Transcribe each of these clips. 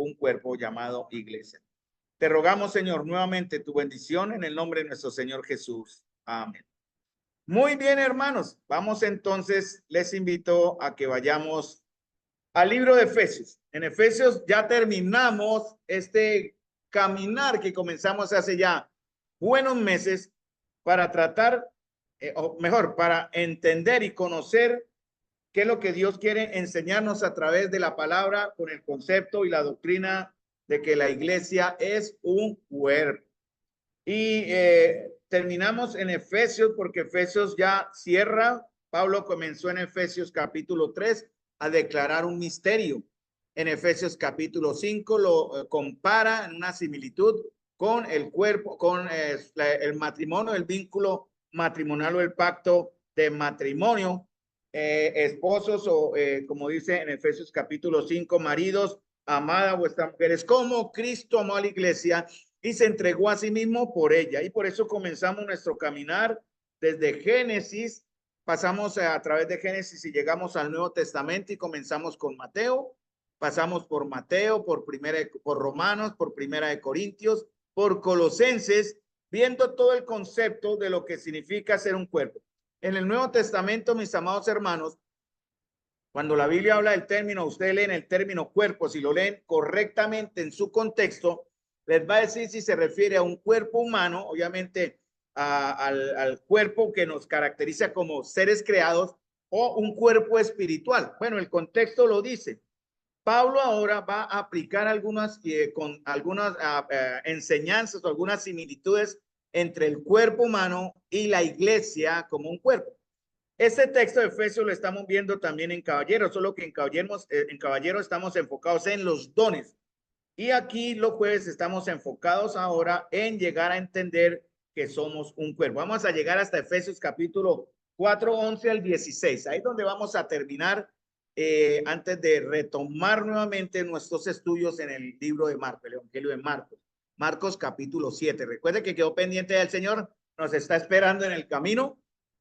un cuerpo llamado iglesia. Te rogamos, Señor, nuevamente tu bendición en el nombre de nuestro Señor Jesús. Amén. Muy bien, hermanos. Vamos entonces, les invito a que vayamos al libro de Efesios. En Efesios ya terminamos este caminar que comenzamos hace ya buenos meses para tratar, o mejor, para entender y conocer qué es lo que Dios quiere enseñarnos a través de la palabra con el concepto y la doctrina de que la iglesia es un cuerpo. Y terminamos en Efesios porque Efesios ya cierra. Pablo comenzó en Efesios capítulo 3 a declarar un misterio. En Efesios capítulo 5 lo compara en una similitud con el cuerpo, con el matrimonio, el vínculo matrimonial o el pacto de matrimonio. Esposos o como dice en Efesios capítulo 5, maridos, amad a vuestras mujeres como Cristo amó a la iglesia y se entregó a sí mismo por ella. Y por eso comenzamos nuestro caminar desde Génesis, pasamos a través de Génesis y llegamos al Nuevo Testamento y comenzamos con Mateo, pasamos por Mateo, por Romanos, por Primera de Corintios, por Colosenses, viendo todo el concepto de lo que significa ser un cuerpo. En el Nuevo Testamento, mis amados hermanos, cuando la Biblia habla del término, ustedes leen el término cuerpo, si lo leen correctamente en su contexto, les va a decir si se refiere a un cuerpo humano, obviamente al cuerpo que nos caracteriza como seres creados, o un cuerpo espiritual. Bueno, el contexto lo dice. Pablo ahora va a aplicar con algunas enseñanzas o algunas similitudes entre el cuerpo humano y la iglesia como un cuerpo. Este texto de Efesios lo estamos viendo también en Caballeros, solo que en Caballeros estamos enfocados en los dones. Y aquí los jueves estamos enfocados ahora en llegar a entender que somos un cuerpo. Vamos a llegar hasta Efesios capítulo 4, 11 al 16. Ahí es donde vamos a terminar antes de retomar nuevamente nuestros estudios en el libro de Marcos, el Evangelio de Marcos. Marcos capítulo 7. Recuerde que quedó pendiente del Señor, nos está esperando en el camino.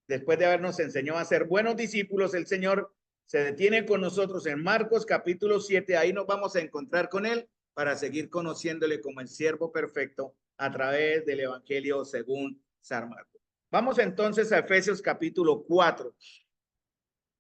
Después de habernos enseñado a ser buenos discípulos, el Señor se detiene con nosotros en Marcos capítulo 7. Ahí nos vamos a encontrar con Él para seguir conociéndole como el siervo perfecto a través del Evangelio según San Marcos. Vamos entonces a Efesios capítulo 4.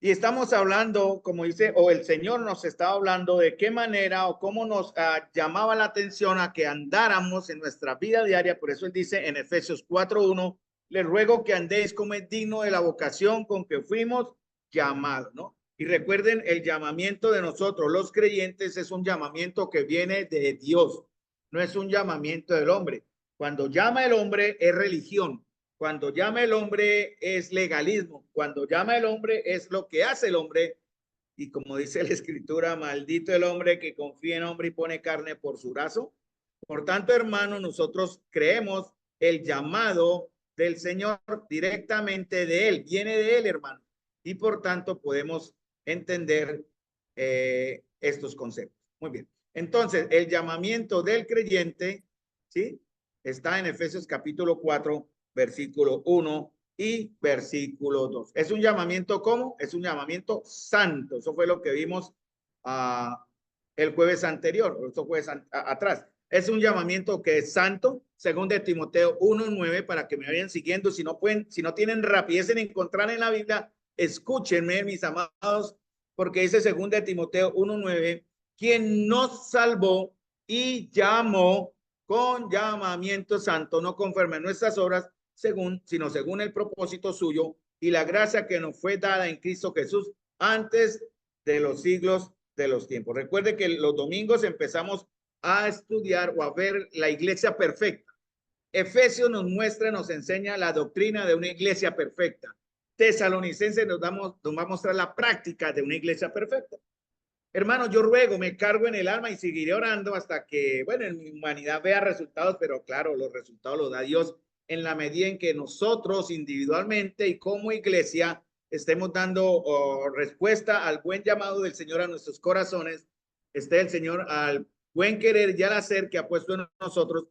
Y estamos hablando, como dice, o el Señor nos estaba hablando de qué manera o cómo nos llamaba la atención a que andáramos en nuestra vida diaria. Por eso Él dice en Efesios 4:1, les ruego que andéis como es digno de la vocación con que fuimos llamados, ¿no? Y recuerden, el llamamiento de nosotros, los creyentes, es un llamamiento que viene de Dios, no es un llamamiento del hombre. Cuando llama el hombre es religión. Cuando llama el hombre es legalismo. Cuando llama el hombre es lo que hace el hombre. Y como dice la escritura, maldito el hombre que confía en hombre y pone carne por su brazo. Por tanto, hermanos, nosotros creemos el llamado del Señor directamente de Él. Viene de Él, hermano. Y por tanto podemos entender estos conceptos. Muy bien. Entonces, el llamamiento del creyente, ¿sí? Está en Efesios capítulo 4, versículo 1 y versículo 2. ¿Es un llamamiento cómo? Es un llamamiento santo. Eso fue lo que vimos el jueves anterior, estos jueves atrás. Es un llamamiento que es santo, según de Timoteo 1:9, para que me vayan siguiendo. Si no tienen rapidez en encontrar en la Biblia, escúchenme, mis amados, porque dice según de Timoteo 1:9, quien nos salvó y llamó con llamamiento santo, no conforme a nuestras obras, sino según el propósito suyo y la gracia que nos fue dada en Cristo Jesús antes de los siglos de los tiempos. Recuerde que los domingos empezamos a estudiar o a ver la iglesia perfecta. Efesios nos muestra, nos enseña la doctrina de una iglesia perfecta. Tesalonicenses nos va a mostrar la práctica de una iglesia perfecta. Hermano, yo ruego, me cargo en el alma y seguiré orando hasta que, bueno, en mi humanidad vea resultados, pero claro, los resultados los da Dios en la medida en que nosotros individualmente y como iglesia estemos dando respuesta al buen llamado del Señor a nuestros corazones, esté el Señor al buen querer y al hacer que ha puesto en nosotros.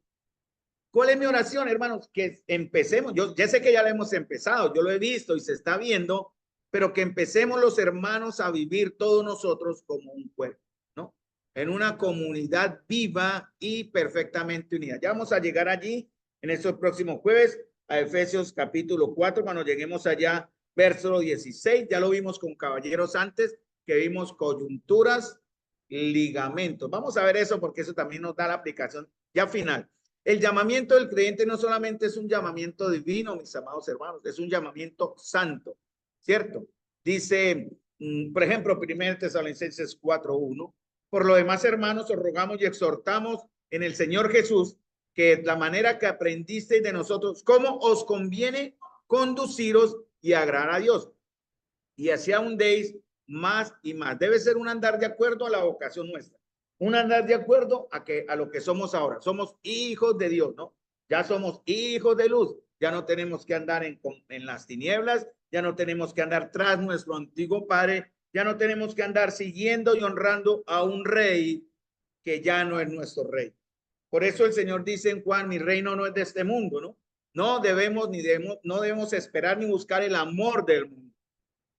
¿Cuál es mi oración, hermanos? Que empecemos. Yo ya sé que ya lo hemos empezado, yo lo he visto y se está viendo, pero que empecemos los hermanos a vivir todos nosotros como un cuerpo, ¿no? en una comunidad viva y perfectamente unida. Ya vamos a llegar allí en estos próximos jueves a Efesios capítulo 4, cuando lleguemos allá, verso 16. Ya lo vimos con caballeros antes, que vimos coyunturas, ligamentos. Vamos a ver eso porque eso también nos da la aplicación ya final. El llamamiento del creyente no solamente es un llamamiento divino, mis amados hermanos, es un llamamiento santo, ¿cierto? Dice, por ejemplo, 1 Tesalonicenses 4:1, por lo demás, hermanos, os rogamos y exhortamos en el Señor Jesús que la manera que aprendisteis de nosotros, cómo os conviene conduciros y agradar a Dios, y así ahondéis más y más. Debe ser un andar de acuerdo a la vocación nuestra, un andar de acuerdo a lo que somos ahora. Somos hijos de Dios, ¿no? Ya somos hijos de luz, ya no tenemos que andar en las tinieblas, ya no tenemos que andar tras nuestro antiguo padre, ya no tenemos que andar siguiendo y honrando a un rey que ya no es nuestro rey. Por eso el Señor dice en Juan, mi reino no es de este mundo, ¿no? No debemos esperar ni buscar el amor del mundo.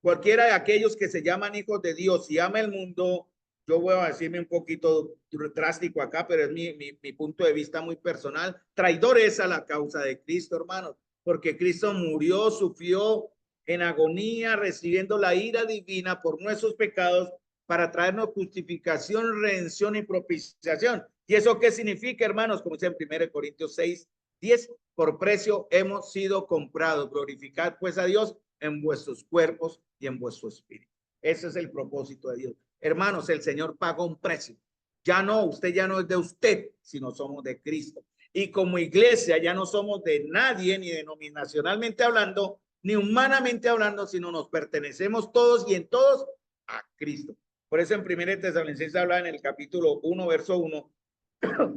Cualquiera de aquellos que se llaman hijos de Dios y ama el mundo, yo voy a decirme un poquito drástico acá, pero es mi punto de vista muy personal, traidores a la causa de Cristo, hermanos, porque Cristo murió, sufrió en agonía, recibiendo la ira divina por nuestros pecados para traernos justificación, redención y propiciación. ¿Y eso qué significa, hermanos? Como dice en 1 Corintios 6:10, por precio hemos sido comprados. Glorificad pues a Dios en vuestros cuerpos y en vuestro espíritu. Ese es el propósito de Dios. Hermanos, el Señor pagó un precio. Ya no, usted ya no es de usted, sino somos de Cristo. Y como iglesia ya no somos de nadie, ni denominacionalmente hablando, ni humanamente hablando, sino nos pertenecemos todos y en todos a Cristo. Por eso en 1 Tesalonicenses habla en el capítulo 1, verso 1,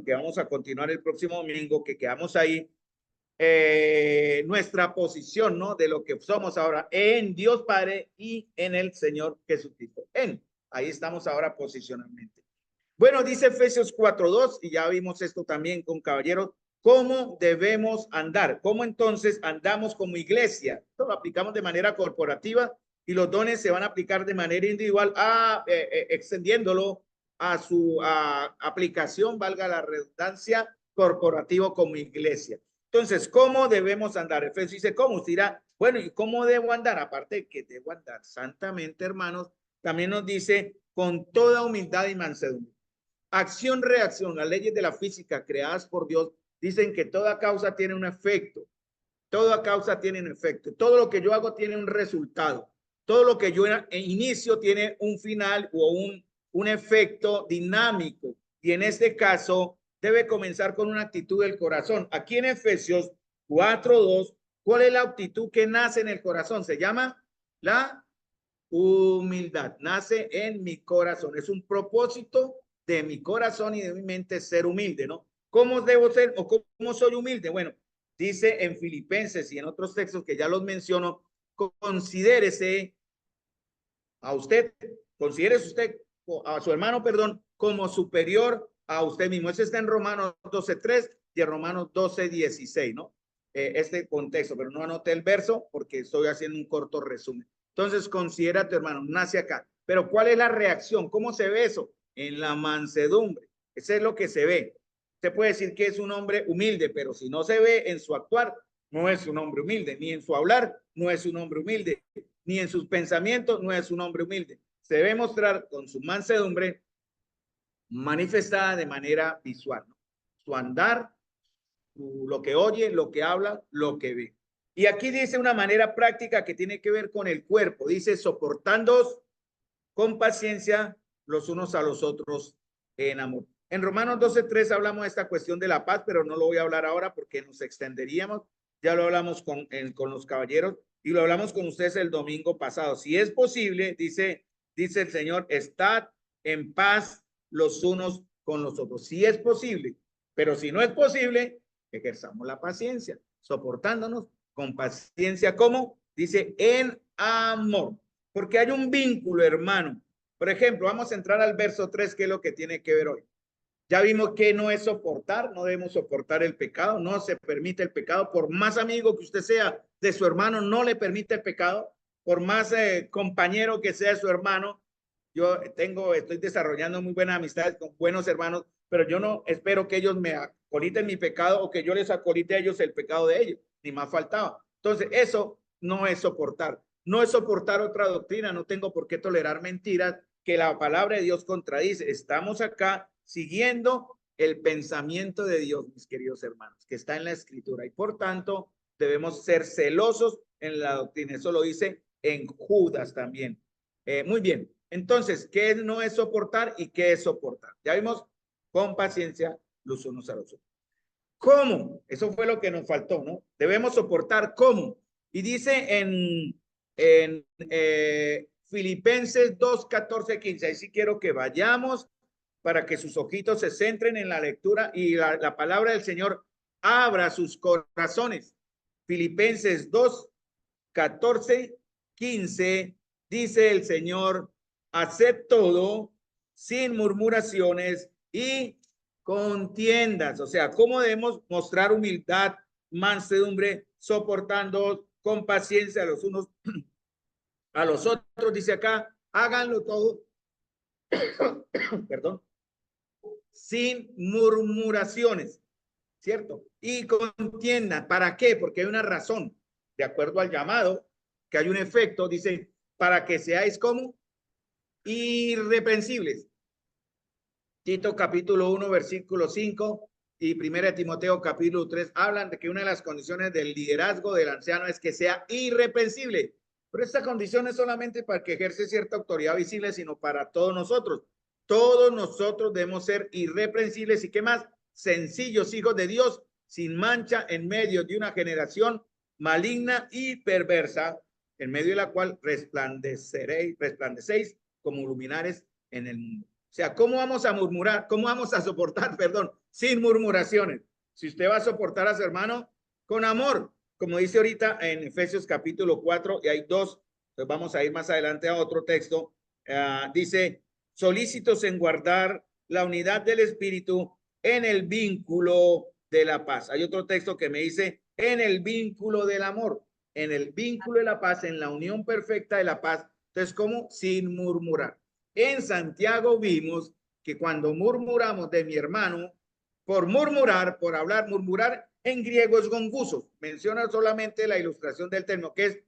que vamos a continuar el próximo domingo, que quedamos ahí, nuestra posición, ¿no? De lo que somos ahora en Dios Padre y en el Señor Jesucristo. Ahí estamos ahora posicionalmente. Bueno, dice Efesios 4:2, y ya vimos esto también con caballeros, cómo debemos andar, cómo entonces andamos como iglesia. Esto lo aplicamos de manera corporativa y los dones se van a aplicar de manera individual, extendiéndolo a su aplicación, valga la redundancia, corporativo como iglesia. Entonces, ¿cómo debemos andar? Efesios dice, ¿cómo? Usted dirá, bueno, ¿y cómo debo andar? Aparte de que debo andar santamente, hermanos, también nos dice con toda humildad y mansedumbre. Acción, reacción, las leyes de la física creadas por Dios dicen que toda causa tiene un efecto. Toda causa tiene un efecto. Todo lo que yo hago tiene un resultado. Todo lo que yo inicio tiene un final o un efecto dinámico. Y en este caso, debe comenzar con una actitud del corazón. Aquí en Efesios 4:2, ¿cuál es la actitud que nace en el corazón? Se llama la humildad. Nace en mi corazón. Es un propósito de mi corazón y de mi mente ser humilde, ¿no? ¿Cómo debo ser o cómo soy humilde? Bueno, dice en Filipenses y en otros textos que ya los menciono, considérese a usted, considérese usted a su hermano, perdón, como superior a usted mismo. Ese está en Romanos 12:3 y en Romanos 12:16, ¿no? Este contexto, pero no anoté el verso porque estoy haciendo un corto resumen. Entonces, considera a tu hermano, nace acá. Pero ¿cuál es la reacción? ¿Cómo se ve eso? En la mansedumbre. Eso es lo que se ve. Usted puede decir que es un hombre humilde, pero si no se ve en su actuar, no es un hombre humilde, ni en su hablar, no es un hombre humilde, ni en sus pensamientos, no es un hombre humilde. Se debe mostrar con su mansedumbre manifestada de manera visual, ¿no? Su andar, lo que oye, lo que habla, lo que ve. Y aquí dice una manera práctica que tiene que ver con el cuerpo. Dice, soportándoos con paciencia los unos a los otros en amor. En Romanos 12:3 hablamos de esta cuestión de la paz, pero no lo voy a hablar ahora porque nos extenderíamos. Ya lo hablamos con los caballeros y lo hablamos con ustedes el domingo pasado. Si es posible, dice el Señor, estad en paz los unos con los otros. Si es posible, pero si no es posible, ejerzamos la paciencia, soportándonos con paciencia, como dice, en amor. Porque hay un vínculo, hermano. Por ejemplo, vamos a entrar al verso 3, que es lo que tiene que ver hoy. Ya vimos que no es soportar, no debemos soportar el pecado, no se permite el pecado. Por más amigo que usted sea de su hermano, no le permite el pecado. Por más compañero que sea su hermano, estoy desarrollando muy buenas amistades con buenos hermanos, pero yo no espero que ellos me acoliten mi pecado o que yo les acolite a ellos el pecado de ellos, ni más faltaba. Entonces, eso no es soportar. No es soportar otra doctrina. No tengo por qué tolerar mentiras que la palabra de Dios contradice. Estamos acá siguiendo el pensamiento de Dios, mis queridos hermanos, que está en la Escritura. Y por tanto, debemos ser celosos en la doctrina. Eso lo dice en Judas también. Muy bien. Entonces, ¿qué no es soportar y qué es soportar? Ya vimos con paciencia los unos a los otros. ¿Cómo? Eso fue lo que nos faltó, ¿no? Debemos soportar cómo. Y dice en Filipenses 2, 14, 15. Ahí sí quiero que vayamos para que sus ojitos se centren en la lectura y la palabra del Señor abra sus corazones. Filipenses 2, 14, 15, dice el Señor, haced todo sin murmuraciones y contiendas. O sea, ¿cómo debemos mostrar humildad, mansedumbre, soportando con paciencia a los unos a los otros? Dice acá, háganlo todo, perdón, sin murmuraciones, ¿cierto? Y contiendas. ¿Para qué? Porque hay una razón, de acuerdo al llamado, que hay un efecto, dice, para que seáis como irreprensibles. Tito capítulo 1, versículo 5 y 1 Timoteo capítulo 3 hablan de que una de las condiciones del liderazgo del anciano es que sea irreprensible. Pero esta condición es solamente para que ejerce cierta autoridad visible, sino para todos nosotros. Todos nosotros debemos ser irreprensibles y qué más, sencillos hijos de Dios, sin mancha en medio de una generación maligna y perversa, en medio de la cual resplandecéis como luminares en el mundo. O sea, ¿cómo vamos a murmurar? ¿Cómo vamos a soportar? Perdón, sin murmuraciones. Si usted va a soportar a su hermano, con amor, como dice ahorita en Efesios capítulo 4, y hay dos, pues vamos a ir más adelante a otro texto, dice, solícitos en guardar la unidad del espíritu en el vínculo de la paz. Hay otro texto que me dice, en el vínculo del amor, en el vínculo de la paz, en la unión perfecta de la paz. Entonces, ¿cómo? Sin murmurar. En Santiago vimos que cuando murmuramos de mi hermano, por murmurar, por hablar, murmurar en griego es gongusos. Menciona solamente la ilustración del término, que es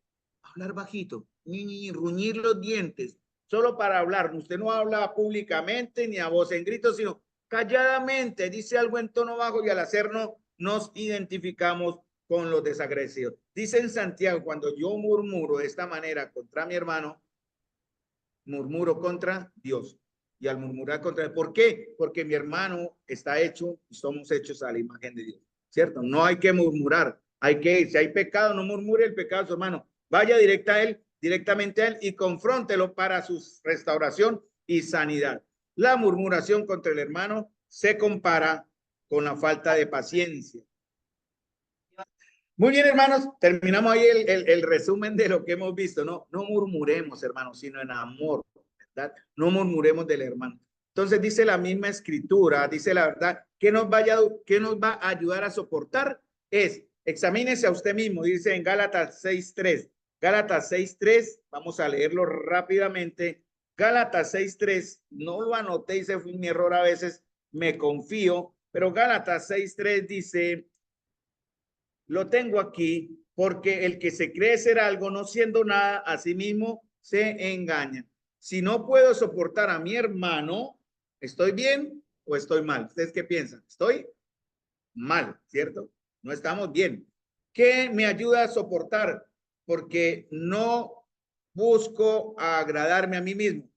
hablar bajito, ni ruñir los dientes, solo para hablar. Usted no habla públicamente ni a voz en grito, sino calladamente, dice algo en tono bajo y al hacerlo nos identificamos con los desagradecidos. Dice en Santiago, cuando yo murmuro de esta manera contra mi hermano, murmuro contra Dios. Y al murmurar contra, ¿por qué? Porque mi hermano está hecho y somos hechos a la imagen de Dios, ¿cierto? No hay que murmurar, hay que, si hay pecado, no murmure el pecado de su hermano, vaya directamente a él y confróntelo para su restauración y sanidad. La murmuración contra el hermano se compara con la falta de paciencia. Muy bien, hermanos, terminamos ahí el resumen de lo que hemos visto. No murmuremos, hermanos, sino en amor, ¿verdad? No murmuremos del hermano. Entonces dice la misma escritura, dice la verdad, ¿qué nos va a ayudar a soportar? Examínese a usted mismo, dice en Gálatas 6:3. Gálatas 6:3, vamos a leerlo rápidamente. Gálatas 6:3, no lo anoté, ese fue mi error a veces, me confío, pero Gálatas 6:3 dice, lo tengo aquí, porque el que se cree ser algo no siendo nada, a sí mismo se engaña. Si no puedo soportar a mi hermano, ¿estoy bien o estoy mal? ¿Ustedes qué piensan? Estoy mal, ¿cierto? No estamos bien. ¿Qué me ayuda a soportar? Porque no busco agradarme a mí mismo.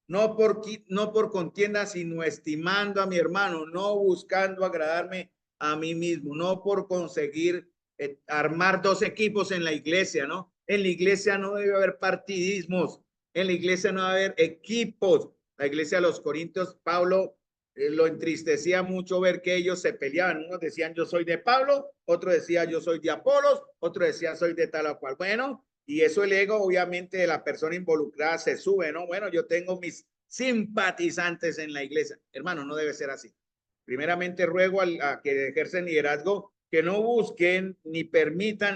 No por contienda, sino estimando a mi hermano, no buscando agradarme a mí mismo, no por conseguir armar dos equipos en la iglesia, ¿no? En la iglesia no debe haber partidismos, en la iglesia no debe haber equipos. La iglesia de los Corintios, Pablo lo entristecía mucho ver que ellos se peleaban. Unos decían yo soy de Pablo, otro decía yo soy de Apolos, otro decía soy de tal o cual. Bueno, y eso el ego obviamente de la persona involucrada se sube, ¿no? Bueno, yo tengo mis simpatizantes en la iglesia. Hermano, no debe ser así. Primeramente ruego a que ejercen liderazgo que no busquen ni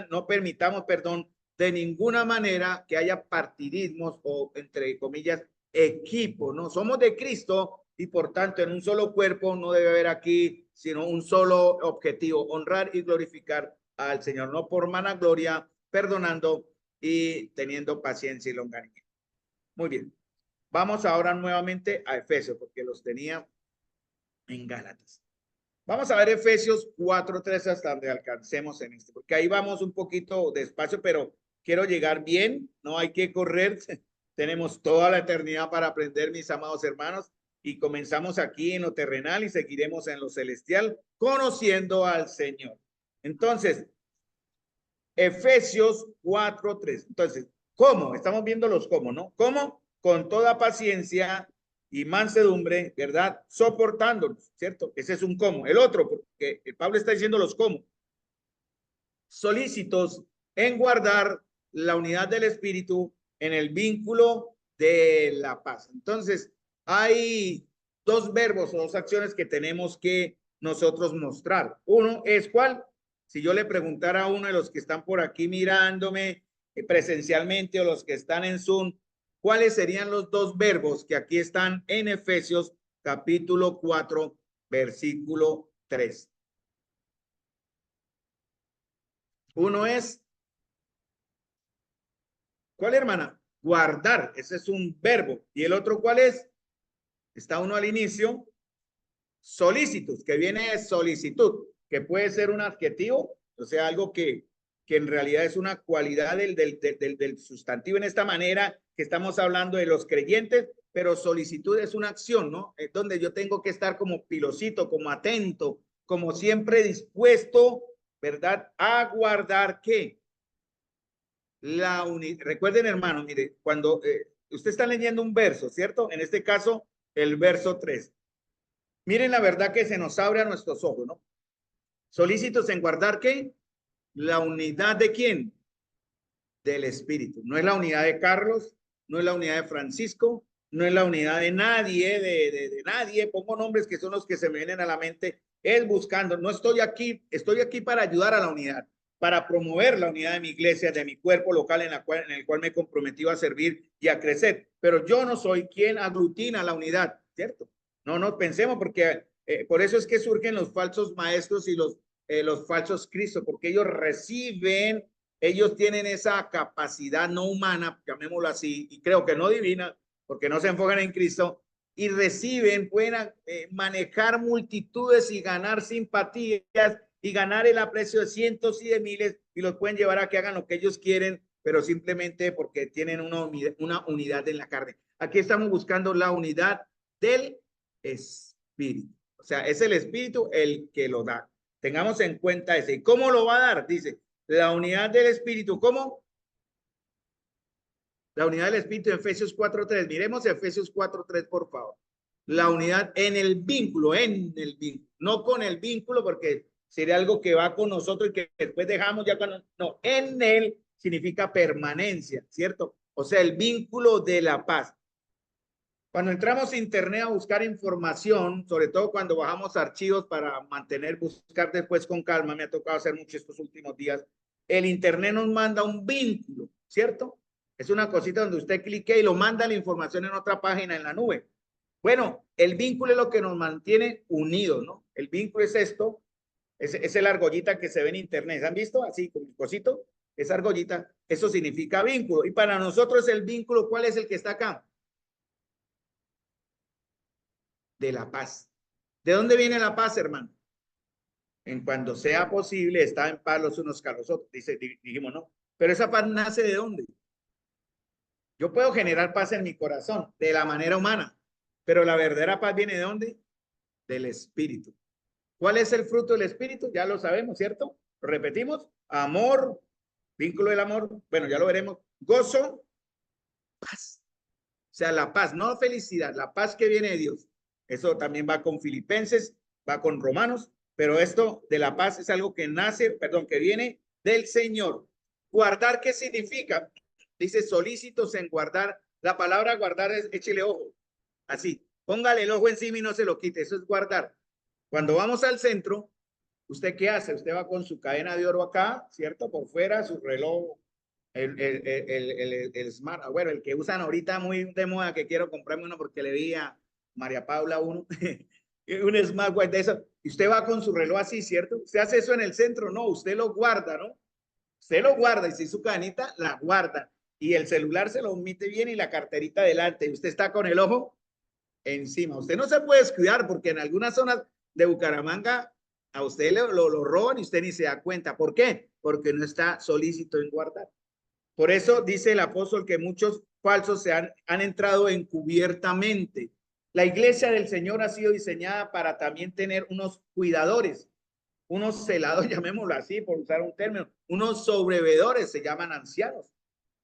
no permitamos, perdón, de ninguna manera que haya partidismos o, entre comillas, equipo, ¿no? Somos de Cristo y por tanto en un solo cuerpo no debe haber aquí sino un solo objetivo, honrar y glorificar al Señor, no por vanagloria, perdonando y teniendo paciencia y longanimidad. Muy bien. Vamos ahora nuevamente a Efesios, porque los tenía en Gálatas. Vamos a ver Efesios 4:3 hasta donde alcancemos en este, porque ahí vamos un poquito despacio, pero quiero llegar bien, no hay que correr. Tenemos toda la eternidad para aprender, mis amados hermanos, y comenzamos aquí en lo terrenal y seguiremos en lo celestial, conociendo al Señor. Entonces, Efesios 4:3. Entonces, ¿cómo? Estamos viendo los cómo, ¿no? ¿Cómo? Con toda paciencia y mansedumbre, ¿verdad? Soportándonos, ¿cierto? Ese es un cómo. El otro, porque Pablo está diciendo los cómo. Solícitos en guardar la unidad del espíritu en el vínculo de la paz. Entonces, hay dos verbos o dos acciones que tenemos que nosotros mostrar. Uno es ¿cuál? Si yo le preguntara a uno de los que están por aquí mirándome presencialmente o los que están en Zoom, ¿cuáles serían los dos verbos que aquí están en Efesios capítulo 4, versículo 3? Uno es, ¿cuál, hermana? Guardar, ese es un verbo. ¿Y el otro cuál es? Está uno al inicio, solicitus, que viene de solicitud, que puede ser un adjetivo, o sea, algo que en realidad es una cualidad del sustantivo en esta manera que estamos hablando de los creyentes, pero solicitud es una acción, ¿no? Es donde yo tengo que estar como pilosito, como atento, como siempre dispuesto, ¿verdad? A guardar ¿qué? La unidad. Recuerden, hermano, mire, cuando usted está leyendo un verso, ¿cierto? En este caso, el verso 3. Miren la verdad que se nos abre a nuestros ojos, ¿no? Solícitos en guardar ¿qué? La unidad de quién? Del Espíritu. No es la unidad de Carlos, no es la unidad de Francisco, no es la unidad de nadie, de nadie. Pongo nombres que son los que se me vienen a la mente. Es buscando, no estoy aquí para ayudar a la unidad, para promover la unidad de mi iglesia, de mi cuerpo local en el cual me he comprometido a servir y a crecer. Pero yo no soy quien aglutina la unidad, ¿cierto? No pensemos porque por eso es que surgen los falsos maestros y los falsos cristos, porque ellos tienen esa capacidad no humana, llamémoslo así, y creo que no divina, porque no se enfocan en Cristo, y pueden manejar multitudes y ganar simpatías y ganar el aprecio de cientos y de miles, y los pueden llevar a que hagan lo que ellos quieren, pero simplemente porque tienen una unidad en la carne. Aquí estamos buscando la unidad del Espíritu. O sea, es el Espíritu el que lo da. Tengamos en cuenta ese. ¿Y cómo lo va a dar? Dice, la unidad del Espíritu. ¿Cómo? La unidad del Espíritu, Efesios 4:3. Miremos Efesios 4:3, por favor. La unidad en el vínculo, no con el vínculo, porque sería algo que va con nosotros y que después dejamos ya cuando, no, en él significa permanencia, ¿cierto? O sea, el vínculo de la paz. Cuando entramos a internet a buscar información, sobre todo cuando bajamos archivos para buscar después con calma, me ha tocado hacer mucho estos últimos días, el internet nos manda un vínculo, ¿cierto? Es una cosita donde usted clique y lo manda la información en otra página en la nube. Bueno, el vínculo es lo que nos mantiene unidos, ¿no? El vínculo es esto, es la argollita que se ve en internet. ¿Han visto? Así, con el cosito, esa argollita, eso significa vínculo. Y para nosotros el vínculo, ¿cuál es el que está acá? De la paz. ¿De dónde viene la paz, hermano? En cuando sea posible, está en paz los unos con los otros. Dijimos, no. Pero esa paz nace de dónde? Yo puedo generar paz en mi corazón de la manera humana, pero la verdadera paz viene de dónde? Del Espíritu. ¿Cuál es el fruto del Espíritu? Ya lo sabemos, ¿cierto? Lo repetimos. Amor, vínculo del amor. Bueno, ya lo veremos. Gozo, paz. O sea, la paz, no felicidad, la paz que viene de Dios. Eso también va con Filipenses, va con Romanos, pero esto de la paz es algo que que viene del Señor. Guardar, ¿qué significa? Dice solícitos en guardar. La palabra guardar es échele ojo. Así, póngale el ojo encima y no se lo quite. Eso es guardar. Cuando vamos al centro, ¿usted qué hace? Usted va con su cadena de oro acá, ¿cierto? Por fuera, su reloj el Smart, bueno, el que usan ahorita muy de moda, que quiero comprarme uno porque le vi a María Paula uno, un smartwatch de eso. Y usted va con su reloj así, ¿cierto? Usted hace eso en el centro, no, usted lo guarda, ¿no? Usted lo guarda y si su cadenita la guarda y el celular se lo omite bien y la carterita delante y usted está con el ojo encima. Usted no se puede descuidar porque en algunas zonas de Bucaramanga a usted lo roban y usted ni se da cuenta. ¿Por qué? Porque no está solícito en guardar. Por eso dice el apóstol que muchos falsos han entrado encubiertamente. La iglesia del Señor ha sido diseñada para también tener unos cuidadores, unos celadores, llamémoslo así, por usar un término, unos sobrevedores, se llaman ancianos.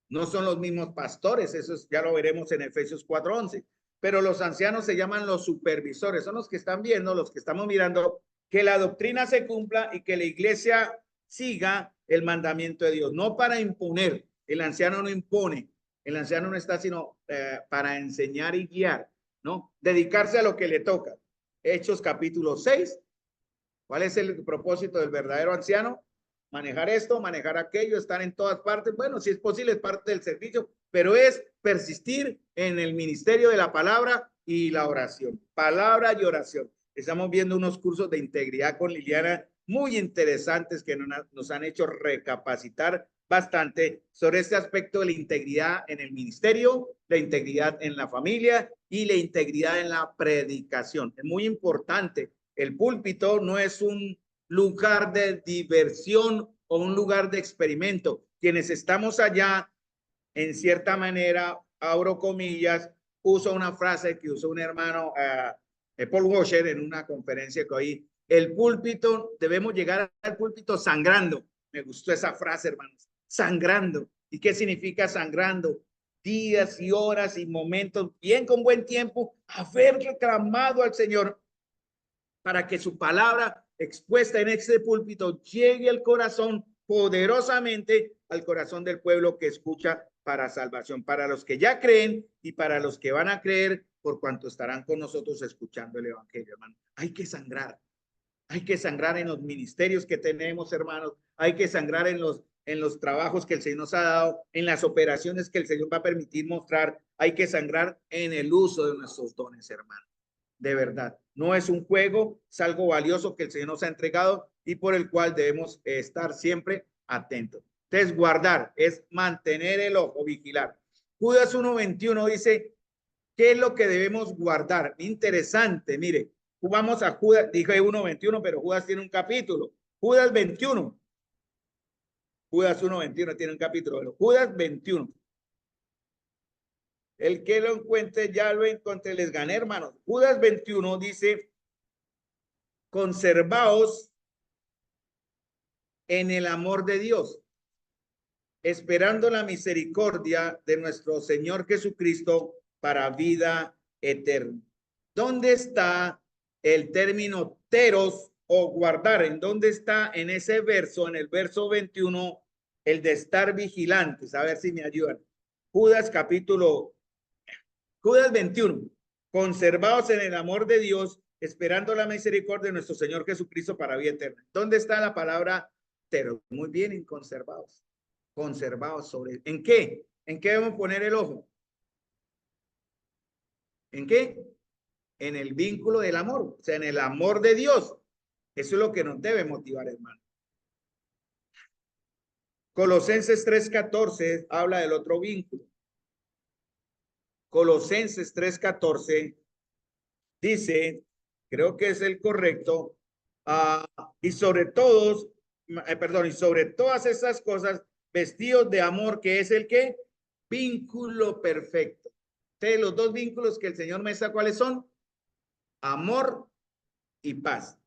No son los mismos pastores, eso ya lo veremos en Efesios 4:11. Pero los ancianos se llaman los supervisores, son los que están viendo, los que estamos mirando, que la doctrina se cumpla y que la iglesia siga el mandamiento de Dios, no para imponer. El anciano no impone, el anciano no está sino para enseñar y guiar, ¿no? Dedicarse a lo que le toca. Hechos capítulo 6. ¿Cuál es el propósito del verdadero anciano? Manejar esto, manejar aquello, estar en todas partes. Bueno, si es posible, es parte del servicio, pero es persistir en el ministerio de la palabra y la oración. Palabra y oración. Estamos viendo unos cursos de integridad con Liliana muy interesantes que nos han hecho recapacitar bastante sobre este aspecto de la integridad en el ministerio, la integridad en la familia y la integridad en la predicación. Es muy importante. El púlpito no es un lugar de diversión o un lugar de experimento. Quienes estamos allá, en cierta manera, abro comillas, uso una frase que usó un hermano, Paul Washer, en una conferencia que oí. El púlpito, debemos llegar al púlpito sangrando. Me gustó esa frase, hermanos. Sangrando. ¿Y qué significa sangrando? Días y horas y momentos, bien con buen tiempo, haber reclamado al Señor para que su palabra expuesta en este púlpito llegue al corazón poderosamente, al corazón del pueblo que escucha para salvación, para los que ya creen y para los que van a creer por cuanto estarán con nosotros escuchando el evangelio, hermano. Hay que sangrar en los ministerios que tenemos, hermanos, hay que sangrar en los trabajos que el Señor nos ha dado, en las operaciones que el Señor va a permitir mostrar, hay que sangrar en el uso de nuestros dones, hermanos. De verdad, no es un juego, es algo valioso que el Señor nos ha entregado y por el cual debemos estar siempre atentos. Entonces, guardar es mantener el ojo, vigilar. Judas 1:21 dice, ¿qué es lo que debemos guardar? Interesante, mire, vamos a Judas, dije 1:21, pero Judas tiene un capítulo. Judas 21. Judas 1:21 tiene un capítulo. Judas 21. El que lo encuentre, ya lo encontré, les gané, hermanos. Judas 21 dice, conservaos en el amor de Dios, esperando la misericordia de nuestro Señor Jesucristo para vida eterna. ¿Dónde está el término teros o guardar? ¿En dónde está en ese verso, en el verso 21, el de estar vigilantes? A ver si me ayudan. Judas 21. Conservados en el amor de Dios, esperando la misericordia de nuestro Señor Jesucristo para vida eterna. ¿Dónde está la palabra teros? Muy bien, en conservados. Conservados sobre. ¿En qué? ¿En qué debemos poner el ojo? ¿En qué? En el vínculo del amor, o sea, en el amor de Dios. Eso es lo que nos debe motivar, hermano. Colosenses 3:14 habla del otro vínculo. Colosenses 3:14 dice, creo que es el correcto, y sobre todos, y sobre todas esas cosas, vestidos de amor, que es el que vínculo perfecto. Entonces, los dos vínculos que el Señor me está, ¿cuáles son? Amor y paz.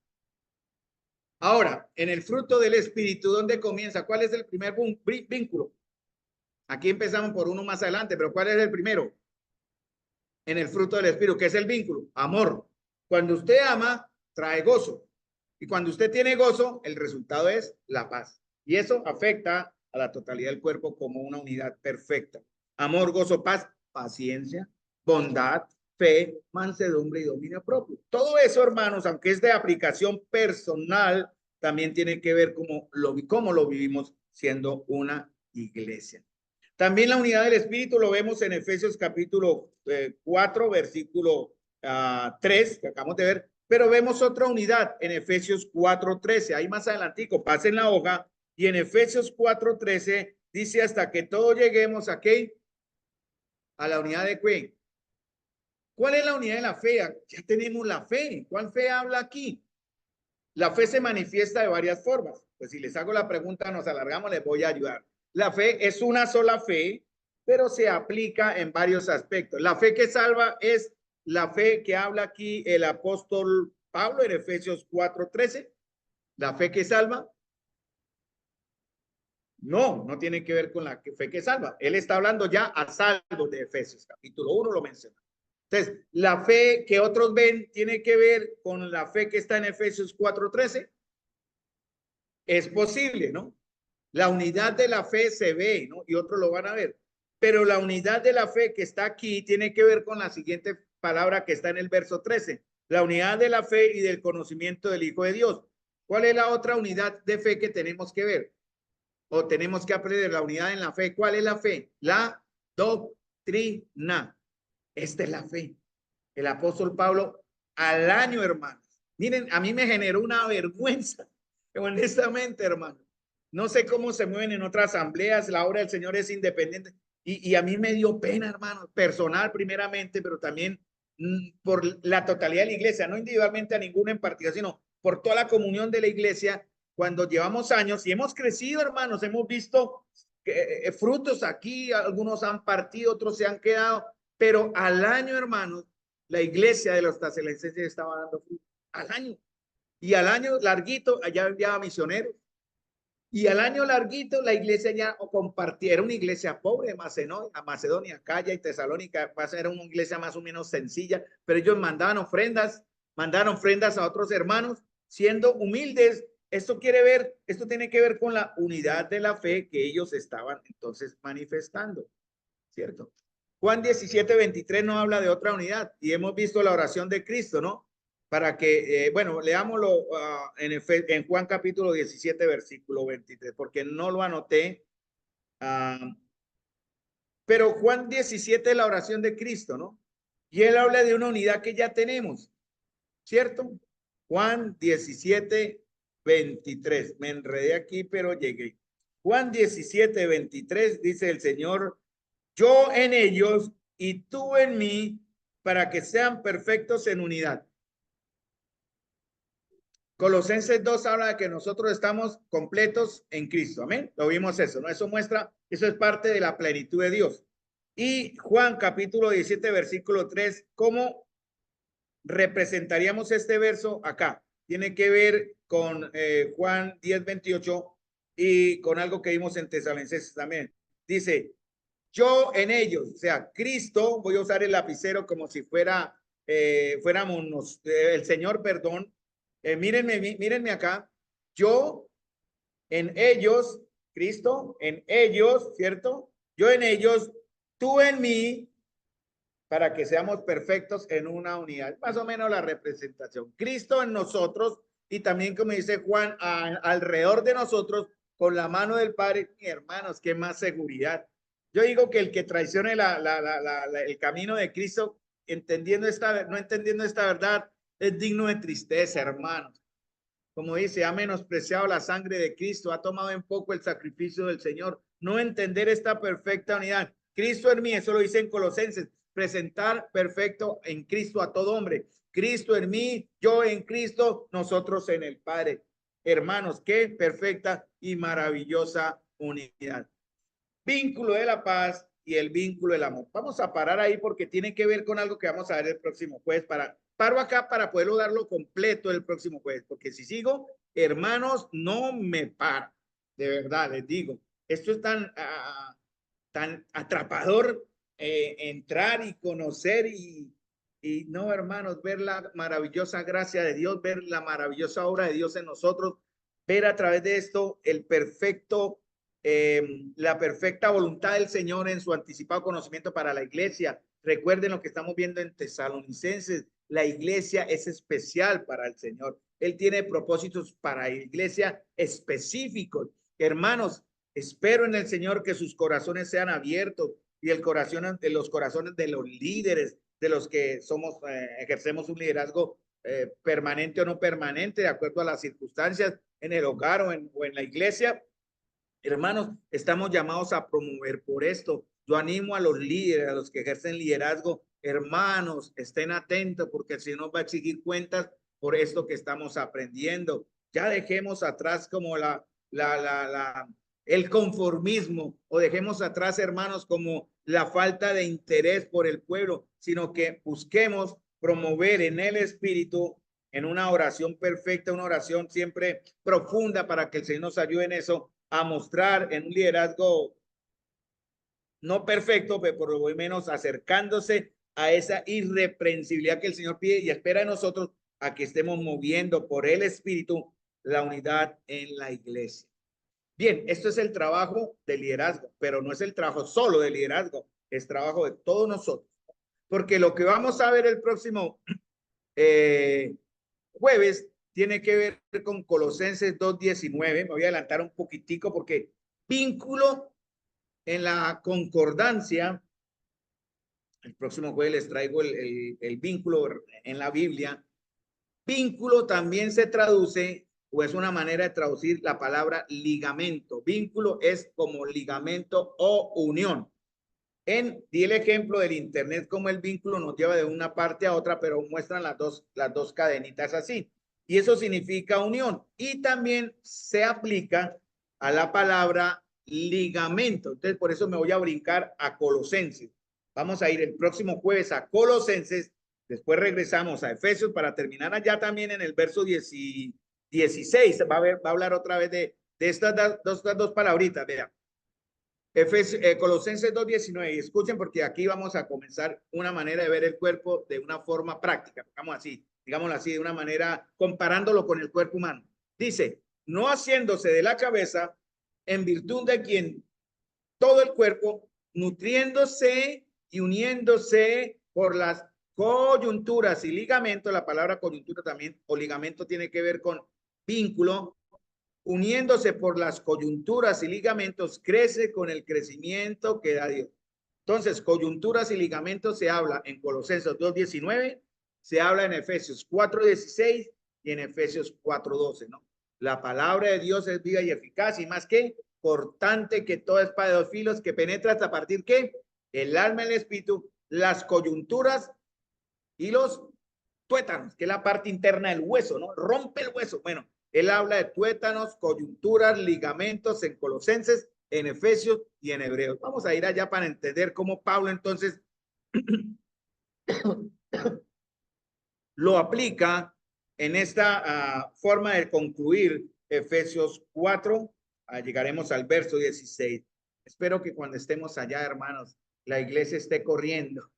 Ahora, en el fruto del Espíritu, ¿dónde comienza? ¿Cuál es el primer vínculo? Aquí empezamos por uno más adelante, pero ¿cuál es el primero? En el fruto del Espíritu, ¿qué es el vínculo? Amor. Cuando usted ama, trae gozo. Y cuando usted tiene gozo, el resultado es la paz. Y eso afecta a la totalidad del cuerpo como una unidad perfecta. Amor, gozo, paz, paciencia, bondad, fe, mansedumbre y dominio propio. Todo eso, hermanos, aunque es de aplicación personal, también tiene que ver cómo lo vivimos siendo una iglesia. También la unidad del Espíritu lo vemos en Efesios capítulo 4, versículo 3, que acabamos de ver, pero vemos otra unidad en Efesios 4:13. Ahí más adelantico, pasen la hoja, y en Efesios 4:13 dice hasta que todos lleguemos a ¿qué? A la unidad de ¿qué? ¿Cuál es la unidad de la fe? Ya tenemos la fe. ¿Cuál fe habla aquí? La fe se manifiesta de varias formas. Pues si les hago la pregunta, nos alargamos, les voy a ayudar. La fe es una sola fe, pero se aplica en varios aspectos. La fe que salva es la fe que habla aquí el apóstol Pablo en Efesios 4:13. La fe que salva. No, no tiene que ver con la fe que salva. Él está hablando ya a salvo de Efesios, capítulo 1 lo menciona. Entonces, la fe que otros ven tiene que ver con la fe que está en Efesios 4:13. Es posible, ¿no? La unidad de la fe se ve, ¿no? Y otros lo van a ver. Pero la unidad de la fe que está aquí tiene que ver con la siguiente palabra que está en el verso 13. La unidad de la fe y del conocimiento del Hijo de Dios. ¿Cuál es la otra unidad de fe que tenemos que ver? O tenemos que aprender la unidad en la fe. ¿Cuál es la fe? La doctrina. Esta es la fe. El apóstol Pablo al año, hermanos. Miren, a mí me generó una vergüenza, honestamente, hermano. No sé cómo se mueven en otras asambleas, la obra del Señor es independiente. Y a mí me dio pena, hermano, personal primeramente, pero también por la totalidad de la iglesia, no individualmente a ninguno en particular, sino por toda la comunión de la iglesia, cuando llevamos años y hemos crecido, hermanos, hemos visto frutos aquí, algunos han partido, otros se han quedado, pero al año, hermanos, la iglesia de los Tesalonicenses estaba dando fruto, al año. Y al año larguito, allá enviaba misioneros. Y al año larguito, la iglesia ya compartía, era una iglesia pobre, Macedonia, Acaya y Tesalónica, era una iglesia más o menos sencilla, pero ellos mandaban ofrendas a otros hermanos, siendo humildes. Esto tiene que ver con la unidad de la fe que ellos estaban entonces manifestando, ¿cierto? Juan 17:23 no habla de otra unidad y hemos visto la oración de Cristo, ¿no? Para que, bueno, leámoslo en Juan capítulo 17, versículo 23, porque no lo anoté. Pero Juan 17 es la oración de Cristo, ¿no? Y él habla de una unidad que ya tenemos, ¿cierto? Juan 17:23. Me enredé aquí, pero llegué. Juan 17:23 dice el Señor, yo en ellos y tú en mí, para que sean perfectos en unidad. Colosenses 2 habla de que nosotros estamos completos en Cristo. Amén. Lo vimos eso, ¿no? Eso muestra, eso es parte de la plenitud de Dios. Y Juan capítulo 17, versículo 3, ¿cómo representaríamos este verso acá? Tiene que ver con Juan 10:28 y con algo que vimos en Tesalonicenses también. Dice, yo en ellos, o sea, Cristo, voy a usar el lapicero como si fuéramos el Señor, perdón. Mírenme acá. Yo en ellos, Cristo, en ellos, ¿cierto? Yo en ellos, tú en mí, para que seamos perfectos en una unidad. Más o menos la representación. Cristo en nosotros y también, como dice Juan, alrededor de nosotros, con la mano del Padre. Hermanos, qué más seguridad. Yo digo que el que traicione el camino de Cristo, no entendiendo esta verdad, es digno de tristeza, hermanos. Como dice, ha menospreciado la sangre de Cristo, ha tomado en poco el sacrificio del Señor. No entender esta perfecta unidad. Cristo en mí, eso lo dice en Colosenses, presentar perfecto en Cristo a todo hombre. Cristo en mí, yo en Cristo, nosotros en el Padre. Hermanos, qué perfecta y maravillosa unidad. Vínculo de la paz y el vínculo del amor. Vamos a parar ahí porque tiene que ver con algo que vamos a ver el próximo jueves. Paro acá para poderlo darlo completo el próximo jueves, porque si sigo, hermanos, no me paro. De verdad, les digo, esto es tan atrapador, entrar y conocer y no, hermanos, ver la maravillosa gracia de Dios, ver la maravillosa obra de Dios en nosotros, ver a través de esto la perfecta voluntad del Señor en su anticipado conocimiento para la iglesia. Recuerden lo que estamos viendo en Tesalonicenses. La iglesia es especial para el Señor. Él tiene propósitos para la iglesia específicos. Hermanos, Espero en el Señor que sus corazones sean abiertos y el corazón de los corazones de los líderes, de los que somos, ejercemos un liderazgo permanente o no permanente, de acuerdo a las circunstancias en el hogar o en la iglesia. Hermanos, estamos llamados a promover por esto. Yo animo a los líderes, a los que ejercen liderazgo, hermanos, estén atentos porque el Señor va a exigir cuentas por esto que estamos aprendiendo. Ya dejemos atrás como el conformismo, o dejemos atrás, hermanos, como la falta de interés por el pueblo, sino que busquemos promover en el Espíritu, en una oración perfecta, una oración siempre profunda para que el Señor nos ayude en eso, a mostrar en un liderazgo no perfecto, pero por lo menos acercándose a esa irreprensibilidad que el Señor pide y espera de nosotros, a que estemos moviendo por el Espíritu la unidad en la iglesia. Bien, esto es el trabajo de liderazgo, pero no es el trabajo solo de liderazgo, es trabajo de todos nosotros. Porque lo que vamos a ver el próximo jueves tiene que ver con Colosenses 2:19. Me voy a adelantar un poquitico porque vínculo en la concordancia. El próximo jueves les traigo el vínculo en la Biblia. Vínculo también se traduce, o es una manera de traducir la palabra ligamento. Vínculo es como ligamento o unión. Di el ejemplo del internet, como el vínculo nos lleva de una parte a otra, pero muestran las dos cadenitas así. Y eso significa unión. Y también se aplica a la palabra ligamento. Entonces, por eso me voy a brincar a Colosenses. Vamos a ir el próximo jueves a Colosenses. Después regresamos a Efesios para terminar allá también en el verso 16. Va a hablar otra vez de estas dos palabritas. Vean. Colosenses 2:19, y escuchen porque aquí vamos a comenzar una manera de ver el cuerpo de una forma práctica, digámoslo así, de una manera comparándolo con el cuerpo humano. Dice, no haciéndose de la cabeza, en virtud de quien todo el cuerpo, nutriéndose y uniéndose por las coyunturas y ligamentos. La palabra coyuntura también, o ligamento, tiene que ver con vínculo. Uniéndose por las coyunturas y ligamentos, crece con el crecimiento que da Dios. Entonces, coyunturas y ligamentos se habla en Colosenses 2:19, se habla en Efesios 4:16 y en Efesios 4:12, ¿no? La palabra de Dios es viva y eficaz y más que cortante que toda espada de dos filos, que penetra hasta partir ¿qué? El alma y el espíritu, las coyunturas y los tuétanos, que es la parte interna del hueso, ¿no? Rompe el hueso. Bueno, él habla de tuétanos, coyunturas, ligamentos en Colosenses, en Efesios y en Hebreos. Vamos a ir allá para entender cómo Pablo entonces lo aplica en esta forma de concluir Efesios 4. Llegaremos al verso 16. Espero que cuando estemos allá, hermanos, la iglesia esté corriendo.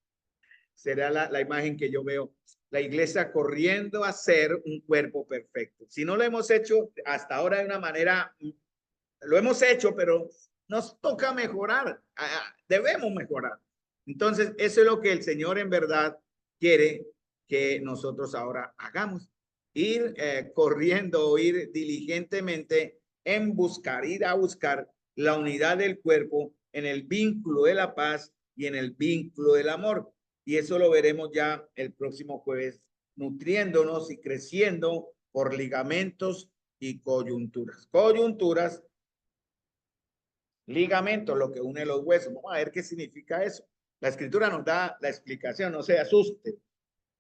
Será la imagen que yo veo. La iglesia corriendo a ser un cuerpo perfecto. Si no lo hemos hecho hasta ahora de una manera, lo hemos hecho, pero nos toca mejorar. Debemos mejorar. Entonces, eso es lo que el Señor en verdad quiere que nosotros ahora hagamos. Ir corriendo, ir diligentemente en buscar, ir a buscar la unidad del cuerpo en el vínculo de la paz y en el vínculo del amor. Y eso lo veremos ya el próximo jueves, nutriéndonos y creciendo por ligamentos y coyunturas. Coyunturas, ligamentos, lo que une los huesos. Vamos a ver qué significa eso. La escritura nos da la explicación, no se asuste.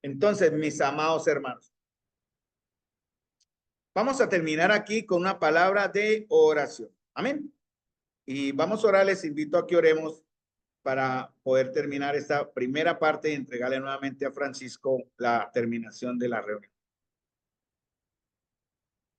Entonces, mis amados hermanos, vamos a terminar aquí con una palabra de oración. Amén. Y vamos a orar, les invito a que oremos para poder terminar esta primera parte y entregarle nuevamente a Francisco la terminación de la reunión.